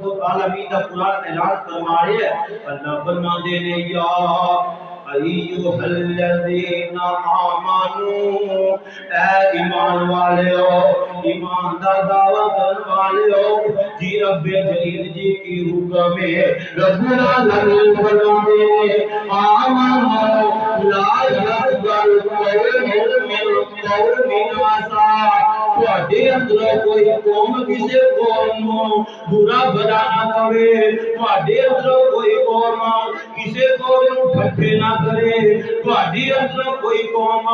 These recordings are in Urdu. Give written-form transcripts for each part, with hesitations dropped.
رب العالمین دا قرآن اعلان فرما رہے ہیں اللہ فرما دے نے یا ایوہ الذین آمنوا اے ایمان والے ہو ایمان دا دعویٰ کرنے والے ہو جی رب جلیل جی کی حکم ہے رب العالمین فرما دے آمنوا لا یقبل قوم من قوم عصا تواڈے اندر کوئی قوم کسی قوم نو برا بھلا نہ کرے تواڈے اندر کوئی قوم کسی قوم نو ٹھٹھے نہ کرے تواڈے اندر کوئی قوم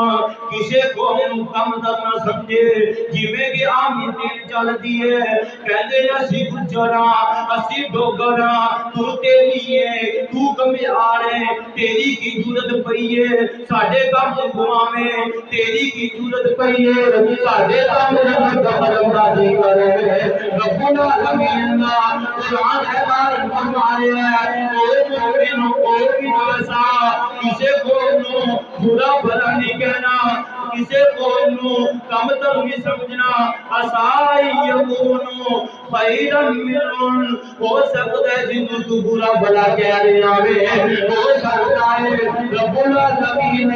کسی قوم نو کم تر نہ سمجھے جویں کہ عام دین چلدی ہے کہندے اسی گجراں اسی ڈوگراں تو تیری ہے تو کمیار ہے تیری کی ضرورت پئی ہے ساڈے کم گواویں تیری کی ضرورت پئی ہے ساڈے کم برداشت کرے رب العالمین قرآن اعلان فرما رہا ہے اے مومن ایسا کسے قوم نو برا بھلا نہیں کہنا کسے قوم نو کم تر نہیں سمجھنا اسائی یکونو خیرن منن ہو سکتا ہے جنہوں تو برا بھلا کہہ رہے آوے ہو سکتا ہے رب العالمین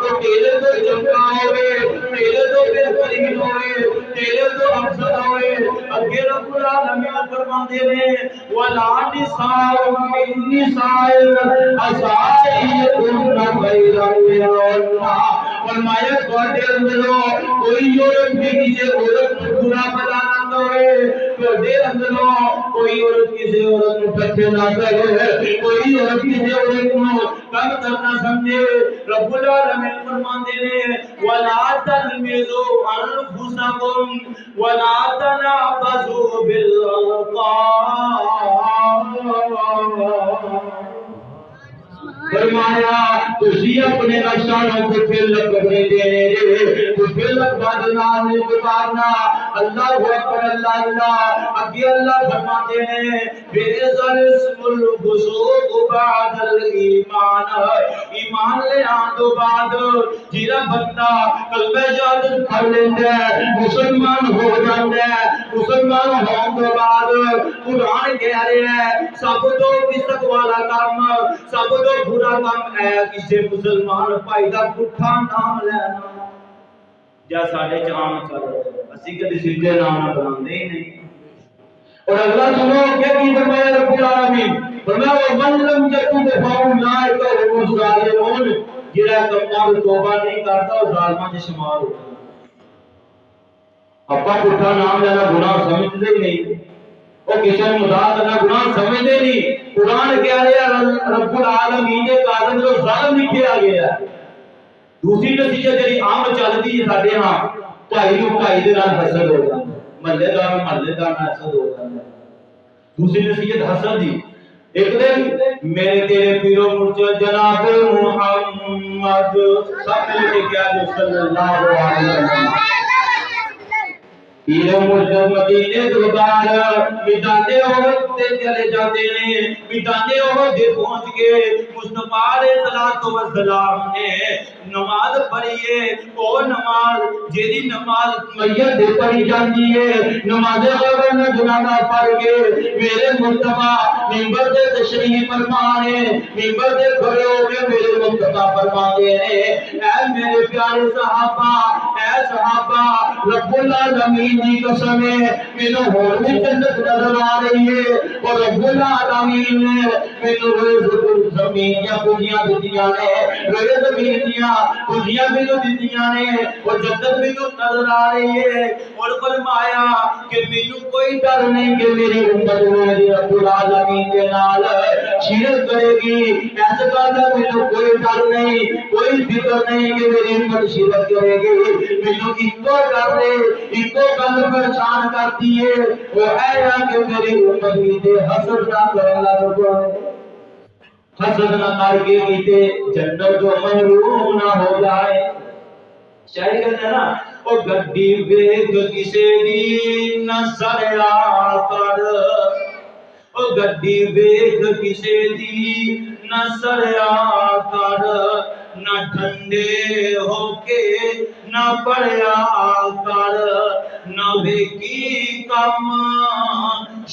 تو تیرے تو چنگا ہوئے تیرے تو بہترین ہوئے تیرے تو افضل ہوئے اگے رب العالمین فرما دے رہے وَلَا نِسَاءٌ مِّن نِسَاءٍ عَسَىٰ يَكُنَّ خَيْرًا مِّنْهُنَّ فرمایا تواڈے اندر کوئی عورت بھی کسی عورت کو برا بھلا نہ کرے تواڈے اندر کوئی عورت کسی عورت کو ٹھٹھے نہ کرے کوئی عورت کسی عورت کو کم تر نہ سمجھے رب العالمین فرماندے نے وَلَا تَلْمِزُوا أَنفُسَكُمْ وَلَا تَنَابَزُوا بِالْأَلْقَابِ فرمایا تسی اپنے نشانوں کو پھر لگنے دینے تو پھر لگنے نہیں بتارنا اللہ اکبر اللہ اللہ اگے اللہ فرما دینے بیزر اسم الفسوق بعد الایمان ایمان لے آندو بعد جیرا بندہ قلب جادت کر لیندے مسلمان ہو جاندے مسلمان ہون دو بعد قرآن کہہ رہے ہیں سب تو فسق والا کام سب تو برا کام ہے کسی مسلمان پائی دا پٹھا نام لینا جا ساڑھے چام چل اسی کدی سیدھے نام بلاندے ہی نہیں اور اگلا سنو کیا کی فرمایا رب العالمین فرمایا وَمَن لَّمْ يَتُبْ فَأُولَٰئِكَ هُمُ الظَّالِمُونَ جڑا کمال توبہ نہیں کرتا وہ ظالماں وچ شمار ہوتا اپا پٹھا نام لینا گناہ سمجھتے ہی نہیں وہ کسی مذاق کرنا گناہ سمجھتے نہیں قرآن کہہ رہا ہے رب العالمین کے قادر جو ظالم لکھیا گیا ہے دوسری نتیجہ جڑی عام چلدی ہے ساڈے ہاں بھائی نو بھائی دے نال حسد ہو جاندا محلے دار نال حسد ہو جاندا دوسری نتیجہ حسد دی ایک دن میرے تیرے پیرو مرشد جناب محمد سب نے کیا صلی اللہ علیہ وسلم پیر مرشد مدینے دربار میدانے عہد تے چلے جاتے ہیں میدانے عہد دے پہنچ گئے مصطفیٰ علیہ السلام نے نماز پڑھی ہے وہ نماز جیدی نماز میت دے پڑھی جاندی ہے نماز غیبہ نے جنازہ پڑھ کے میرے مصطفیٰ منبر دے تشریف فرمانے منبر دے کھڑے ہو کے میرے مصطفیٰ فرماتے ہیں اے میرے پیارے صحابہ اے صحابہ رب العالمین کی قسم ہے مینوں ہور بھی جنت نظر آ رہی ہے اور رب العالمین نے مینوں روز زمین یا پوجیاں دتیاں نے روز زمین دیا پوجیاں بھی دتیاں نے اور جنت بھی نظر آ رہی ہے اور فرمایا کہ مینوں کوئی ڈر نہیں کہ میری امت میری رب العالمین کے نال شرک کرے گی ایسا کرنا مینوں کوئی ڈر نہیں کوئی فکر نہیں کہ میری امت شرک کرے گی مینوں ایکو ڈر ہے ایکو گل پریشان کرتی ہے وہ ہے کہ میری امت کی حسد نہ کرے لگ جائے حسد نہ کر کے کیتے جنت جو محروم نہ ہو جائے شاعر کہتا ہے نا او گڈی ویکھ کسے دی نہ سڑیا کر او گڈی ویکھ کسے دی نہ سڑیا کر نہ ٹھنڈے ہو کے نہ پڑیا کر نہ ویکی کم